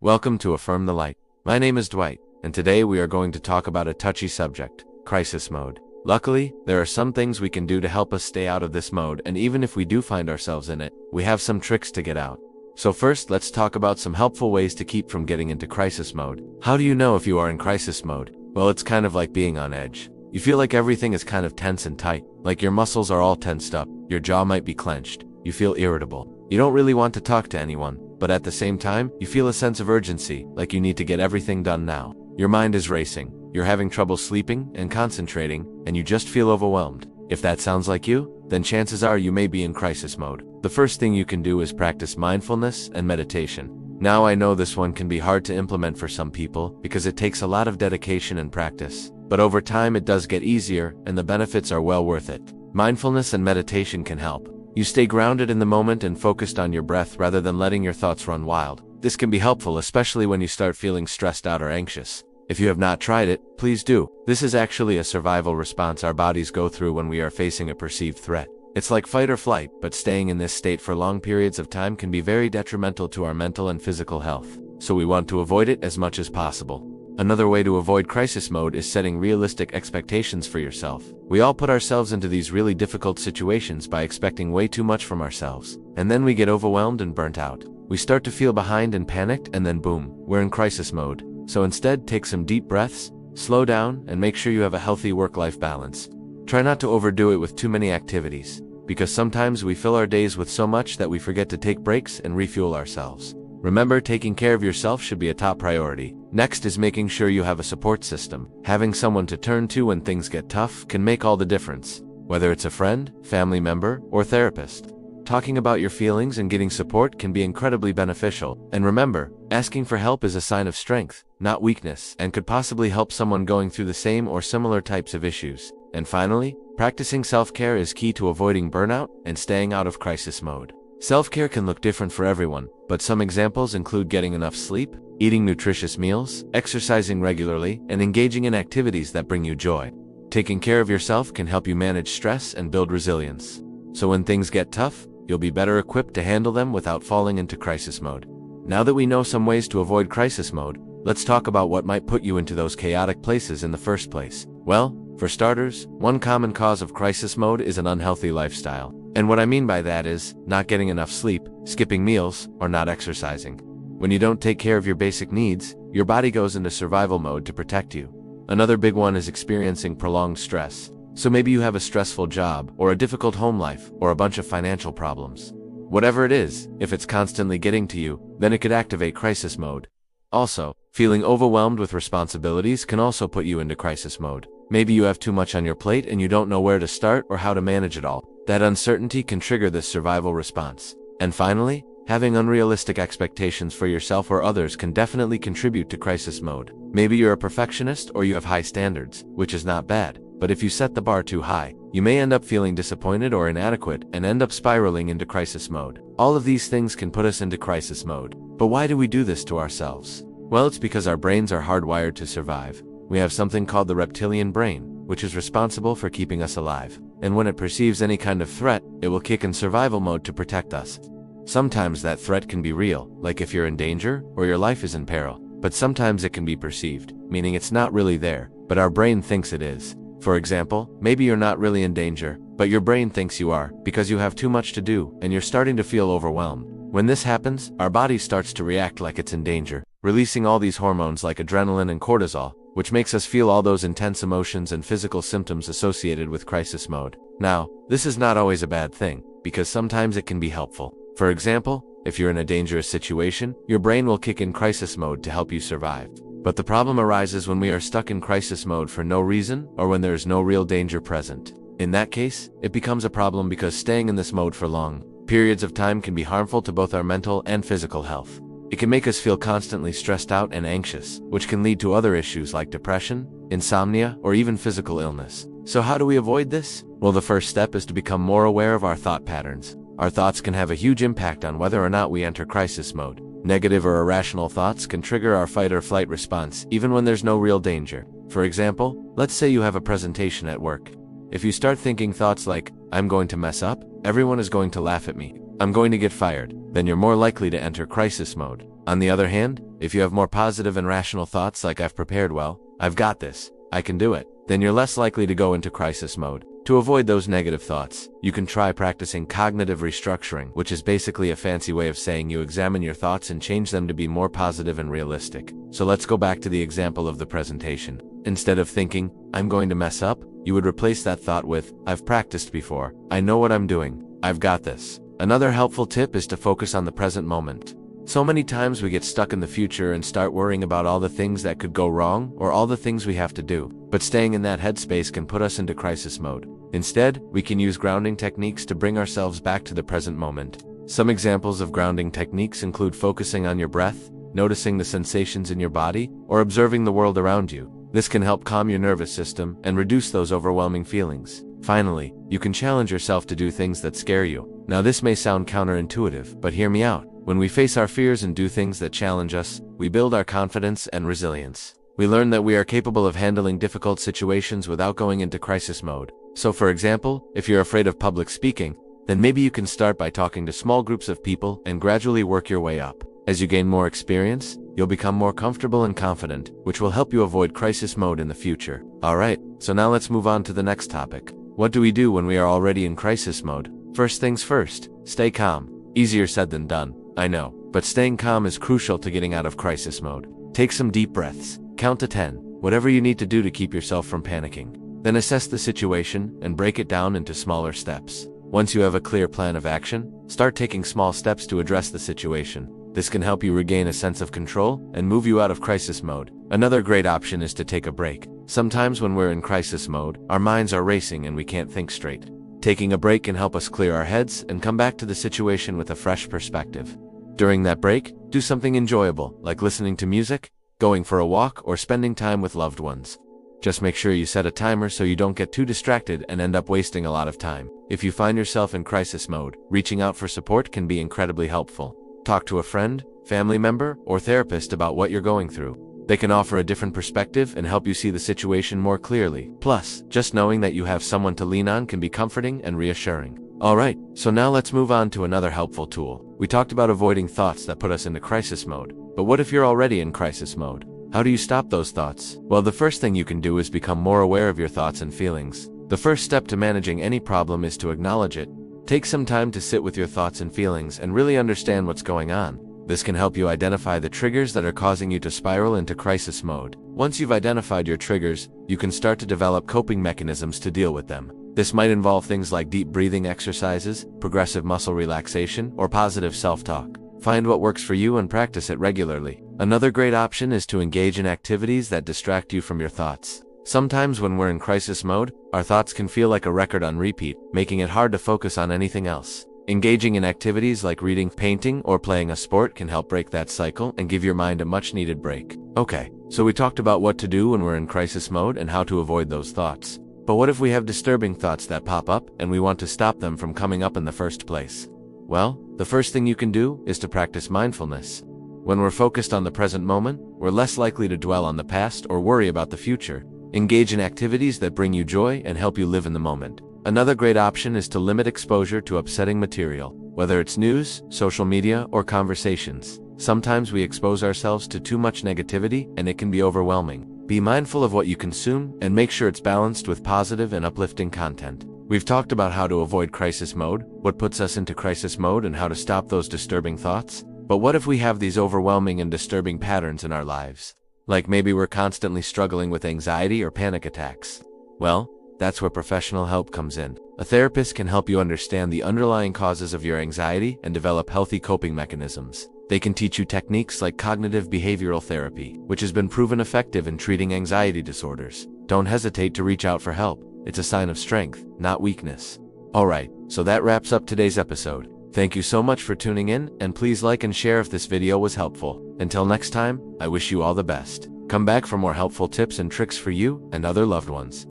Welcome to Affirm the Light. My name is Dwight, and today we are going to talk about a touchy subject, crisis mode. Luckily, there are some things we can do to help us stay out of this mode, and even if we do find ourselves in it, we have some tricks to get out. So first, let's talk about some helpful ways to keep from getting into crisis mode. How do you know if you are in crisis mode? Well, it's kind of like being on edge. You feel like everything is kind of tense and tight, like your muscles are all tensed up, your jaw might be clenched, you feel irritable. You don't really want to talk to anyone, but at the same time, you feel a sense of urgency, like you need to get everything done now. Your mind is racing, you're having trouble sleeping and concentrating, and you just feel overwhelmed. If that sounds like you, then chances are you may be in crisis mode. The first thing you can do is practice mindfulness and meditation. Now I know this one can be hard to implement for some people because it takes a lot of dedication and practice, but over time it does get easier and the benefits are well worth it. Mindfulness and meditation can help. You stay grounded in the moment and focused on your breath rather than letting your thoughts run wild. This can be helpful, especially when you start feeling stressed out or anxious. If you have not tried it, please do. This is actually a survival response our bodies go through when we are facing a perceived threat. It's like fight or flight, but staying in this state for long periods of time can be very detrimental to our mental and physical health. So we want to avoid it as much as possible. Another way to avoid crisis mode is setting realistic expectations for yourself. We all put ourselves into these really difficult situations by expecting way too much from ourselves, and then we get overwhelmed and burnt out. We start to feel behind and panicked, and then boom, we're in crisis mode. So instead, take some deep breaths, slow down, and make sure you have a healthy work-life balance. Try not to overdo it with too many activities, because sometimes we fill our days with so much that we forget to take breaks and refuel ourselves. Remember, taking care of yourself should be a top priority. Next is making sure you have a support system. Having someone to turn to when things get tough can make all the difference, whether it's a friend, family member, or therapist. Talking about your feelings and getting support can be incredibly beneficial. And remember, asking for help is a sign of strength, not weakness, and could possibly help someone going through the same or similar types of issues. And finally, practicing self-care is key to avoiding burnout and staying out of crisis mode. Self-care can look different for everyone, but some examples include getting enough sleep, eating nutritious meals, exercising regularly, and engaging in activities that bring you joy. Taking care of yourself can help you manage stress and build resilience. So when things get tough, you'll be better equipped to handle them without falling into crisis mode. Now that we know some ways to avoid crisis mode, let's talk about what might put you into those chaotic places in the first place. Well, for starters, one common cause of crisis mode is an unhealthy lifestyle. And what I mean by that is not getting enough sleep, skipping meals, or not exercising. When you don't take care of your basic needs, your body goes into survival mode to protect you. Another big one is experiencing prolonged stress. So maybe you have a stressful job, or a difficult home life, or a bunch of financial problems. Whatever it is, if it's constantly getting to you, then it could activate crisis mode. Also, feeling overwhelmed with responsibilities can also put you into crisis mode. Maybe you have too much on your plate and you don't know where to start or how to manage it all. That uncertainty can trigger this survival response. And finally, having unrealistic expectations for yourself or others can definitely contribute to crisis mode. Maybe you're a perfectionist or you have high standards, which is not bad, but if you set the bar too high, you may end up feeling disappointed or inadequate and end up spiraling into crisis mode. All of these things can put us into crisis mode. But why do we do this to ourselves? Well, it's because our brains are hardwired to survive. We have something called the reptilian brain, which is responsible for keeping us alive. And when it perceives any kind of threat, it will kick in survival mode to protect us. Sometimes that threat can be real, like if you're in danger or your life is in peril. But sometimes it can be perceived, meaning it's not really there, but our brain thinks it is. For example, maybe you're not really in danger, but your brain thinks you are, because you have too much to do, and you're starting to feel overwhelmed. When this happens, our body starts to react like it's in danger, releasing all these hormones like adrenaline and cortisol, which makes us feel all those intense emotions and physical symptoms associated with crisis mode. Now, this is not always a bad thing, because sometimes it can be helpful. For example, if you're in a dangerous situation, your brain will kick in crisis mode to help you survive. But the problem arises when we are stuck in crisis mode for no reason or when there is no real danger present. In that case, it becomes a problem because staying in this mode for long periods of time can be harmful to both our mental and physical health. It can make us feel constantly stressed out and anxious, which can lead to other issues like depression, insomnia, or even physical illness. So how do we avoid this? Well, the first step is to become more aware of our thought patterns. Our thoughts can have a huge impact on whether or not we enter crisis mode. Negative or irrational thoughts can trigger our fight or flight response, even when there's no real danger. For example, let's say you have a presentation at work. If you start thinking thoughts like, I'm going to mess up, everyone is going to laugh at me, I'm going to get fired, then you're more likely to enter crisis mode. On the other hand, if you have more positive and rational thoughts like "I've prepared well, I've got this, I can do it," then you're less likely to go into crisis mode. To avoid those negative thoughts, you can try practicing cognitive restructuring, which is basically a fancy way of saying you examine your thoughts and change them to be more positive and realistic. So let's go back to the example of the presentation. Instead of thinking, "I'm going to mess up," you would replace that thought with, "I've practiced before, I know what I'm doing, I've got this." Another helpful tip is to focus on the present moment. So many times we get stuck in the future and start worrying about all the things that could go wrong or all the things we have to do. But staying in that headspace can put us into crisis mode. Instead, we can use grounding techniques to bring ourselves back to the present moment. Some examples of grounding techniques include focusing on your breath, noticing the sensations in your body, or observing the world around you. This can help calm your nervous system and reduce those overwhelming feelings. Finally, you can challenge yourself to do things that scare you. Now this may sound counterintuitive, but hear me out. When we face our fears and do things that challenge us, we build our confidence and resilience. We learn that we are capable of handling difficult situations without going into crisis mode. So for example, if you're afraid of public speaking, then maybe you can start by talking to small groups of people and gradually work your way up. As you gain more experience, you'll become more comfortable and confident, which will help you avoid crisis mode in the future. Alright, so now let's move on to the next topic. What do we do when we are already in crisis mode? First things first, stay calm. Easier said than done, I know, but staying calm is crucial to getting out of crisis mode. Take some deep breaths, count to 10, whatever you need to do to keep yourself from panicking. Then assess the situation and break it down into smaller steps. Once you have a clear plan of action, start taking small steps to address the situation. This can help you regain a sense of control and move you out of crisis mode. Another great option is to take a break. Sometimes when we're in crisis mode, our minds are racing and we can't think straight. Taking a break can help us clear our heads and come back to the situation with a fresh perspective. During that break, do something enjoyable, like listening to music, going for a walk, or spending time with loved ones. Just make sure you set a timer so you don't get too distracted and end up wasting a lot of time. If you find yourself in crisis mode, reaching out for support can be incredibly helpful. Talk to a friend, family member, or therapist about what you're going through. They can offer a different perspective and help you see the situation more clearly. Plus, just knowing that you have someone to lean on can be comforting and reassuring. Alright, so now let's move on to another helpful tool. We talked about avoiding thoughts that put us into crisis mode. But what if you're already in crisis mode? How do you stop those thoughts? Well, the first thing you can do is become more aware of your thoughts and feelings. The first step to managing any problem is to acknowledge it. Take some time to sit with your thoughts and feelings and really understand what's going on. This can help you identify the triggers that are causing you to spiral into crisis mode. Once you've identified your triggers, you can start to develop coping mechanisms to deal with them. This might involve things like deep breathing exercises, progressive muscle relaxation, or positive self-talk. Find what works for you and practice it regularly. Another great option is to engage in activities that distract you from your thoughts. Sometimes when we're in crisis mode, our thoughts can feel like a record on repeat, making it hard to focus on anything else. Engaging in activities like reading, painting, or playing a sport can help break that cycle and give your mind a much-needed break. Okay, so we talked about what to do when we're in crisis mode and how to avoid those thoughts. But what if we have disturbing thoughts that pop up and we want to stop them from coming up in the first place? Well, the first thing you can do is to practice mindfulness. When we're focused on the present moment, we're less likely to dwell on the past or worry about the future. Engage in activities that bring you joy and help you live in the moment. Another great option is to limit exposure to upsetting material, whether it's news, social media, or conversations. Sometimes we expose ourselves to too much negativity and it can be overwhelming. Be mindful of what you consume and make sure it's balanced with positive and uplifting content. We've talked about how to avoid crisis mode, what puts us into crisis mode, and how to stop those disturbing thoughts. But what if we have these overwhelming and disturbing patterns in our lives? Like maybe we're constantly struggling with anxiety or panic attacks. Well, that's where professional help comes in. A therapist can help you understand the underlying causes of your anxiety and develop healthy coping mechanisms. They can teach you techniques like cognitive behavioral therapy, which has been proven effective in treating anxiety disorders. Don't hesitate to reach out for help. It's a sign of strength, not weakness. Alright, so that wraps up today's episode. Thank you so much for tuning in, and please like and share if this video was helpful. Until next time, I wish you all the best. Come back for more helpful tips and tricks for you and other loved ones.